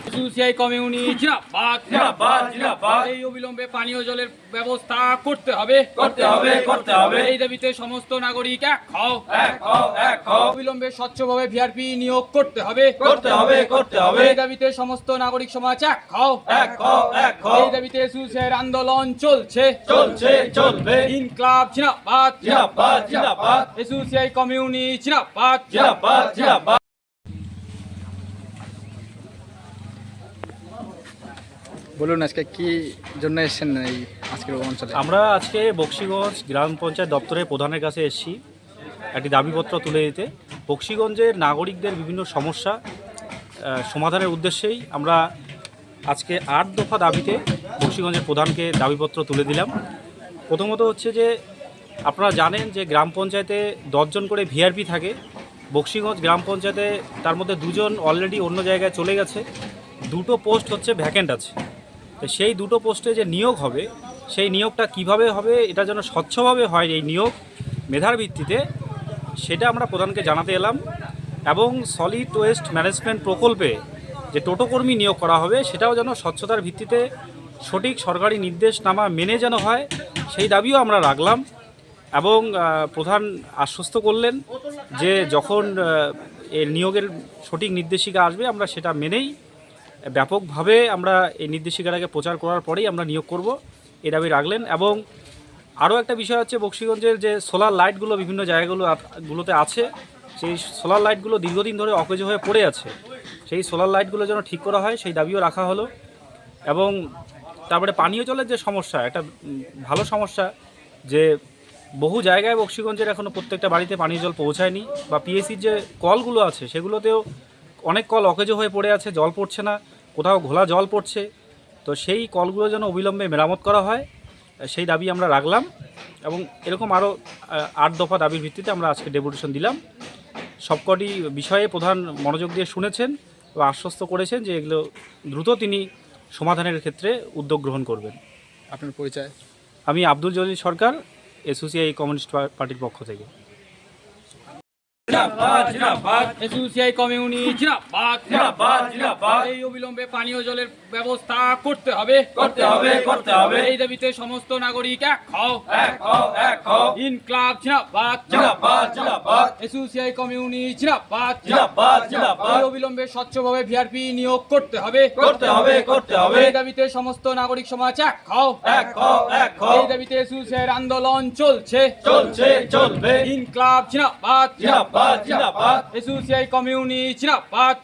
SUCI community জিন্দাবাদ জিন্দাবাদ জিন্দাবাদ। এই অবিলম্বে পানীয় জলের ব্যবস্থা করতে হবে করতে হবে। এই দাবিতে সমস্ত নাগরিক এক হও। এক হও। অবিলম্বে স্বচ্ছভাবে ভিআরপি নিয়োগ করতে হবে করতে হবে। এই দাবিতে সমস্ত নাগরিক সমাজ এক হও। এক হও। এই দাবিতে এসইউসিআইয়ের আন্দোলন চলছে চলবে। ইনকলাব জিন্দাবাদ জিন্দাবাদ। এসইউসিআই কমিউনিটি জিন্দাবাদ জিন্দাবাদ। বলুন আজকে কি জন্য এসেছেন এই আজকের অঞ্চলে? আমরা আজকে বক্সিগঞ্জ গ্রাম পঞ্চায়েত দপ্তরের প্রধানের কাছে এসেছি একটি দাবিপত্র তুলে দিতে। বক্সিগঞ্জের নাগরিকদের বিভিন্ন সমস্যা সমাধানের উদ্দেশ্যেই আমরা আজকে 8 দফা দাবিতে বক্সিগঞ্জের প্রধানকে দাবিপত্র তুলে দিলাম। প্রথমত হচ্ছে যে আপনারা জানেন যে গ্রাম পঞ্চায়েতে 10 জন করে ভিআরপি থাকে। বক্সিগঞ্জ গ্রাম পঞ্চায়েতে তার মধ্যে 2 জন অলরেডি অন্য জায়গায় চলে গেছে, 2টো পোস্ট হচ্ছে ভ্যাকেন্ট আছে। তো সেই 2টো পোস্টে যে নিয়োগ হবে সেই নিয়োগটা কিভাবে হবে, এটা যেন স্বচ্ছভাবে হয় এই নিয়োগ মেধার ভিত্তিতে, সেটা আমরা প্রধানকে জানাতে এলাম। এবং সলিড ওয়েস্ট ম্যানেজমেন্ট প্রকল্পে যে টোটো কর্মী নিয়োগ করা হবে সেটাও যেন স্বচ্ছতার ভিত্তিতে সঠিক সরকারি নির্দেশনামা মেনে যেন হয় সেই দাবিও আমরা রাখলাম। এবং প্রধান আশ্বস্ত করলেন যে যখন এর নিয়োগের সঠিক নির্দেশিকা আসবে আমরা সেটা মেনেই ব্যাপকভাবে আমরা এই নির্দেশিকাটাকে প্রচার করার পরেই আমরা নিয়োগ করব, এই দাবি রাখলেন। এবং আরও একটা বিষয় হচ্ছে বক্সিগঞ্জের যে সোলার লাইটগুলো বিভিন্ন জায়গাগুলোতে আছে, সেই সোলার লাইটগুলো দীর্ঘদিন ধরে অকেজো হয়ে পড়ে আছে, সেই সোলার লাইটগুলো যেন ঠিক করা হয় সেই দাবিও রাখা হলো। এবং তারপরে পানীয় জলের যে সমস্যা, একটা ভালো সমস্যা যে বহু জায়গায় বক্সিগঞ্জের এখনও প্রত্যেকটা বাড়িতে পানীয় জল পৌঁছায়নি, বা পিএসির যে কলগুলো আছে সেগুলোতেও অনেক কল অকেজো হয়ে পড়ে আছে, জল পড়ছে না, কোথাও ঘোলা জল পড়ছে। তো সেই কলগুলো যেন অবিলম্বে মেরামত করা হয় সেই দাবি আমরা রাখলাম। এবং এরকম আরও 8 দফা দাবির ভিত্তিতে আমরা আজকে ডেপুটেশন দিলাম। সবকটি বিষয়ে প্রধান মনোযোগ দিয়ে শুনেছেন এবং আশ্বস্ত করেছেন যে এগুলো দ্রুত তিনি সমাধানের ক্ষেত্রে উদ্যোগ গ্রহণ করবেন। আপনার পরিচয়? আমি আব্দুল জলিল সরকার, এসইউসিআই কমিউনিস্ট পার্টির পক্ষ থেকে। এসইউসিআই কমিউনিটি জিন্দাবাদ এই অবিলম্বে পানীয় জলের ব্যবস্থা করতে হবে এই দাবিতে সমস্ত নাগরিক এক হও। ইনকলাব জিন্দাবাদ এসইউসিআই কমিউনিটি জিন্দাবাদ এই অবিলম্বে স্বচ্ছভাবে ভিআরপি নিয়োগ করতে হবে এই দাবিতে সমস্ত নাগরিক সমাজ এক হও। এই দাবিতে এসইউসিআইয়ের আন্দোলন চলছে ইনকলাব জিন্দাবাদ এসইউসিআই কমিউনিটি জিন্দাবাদ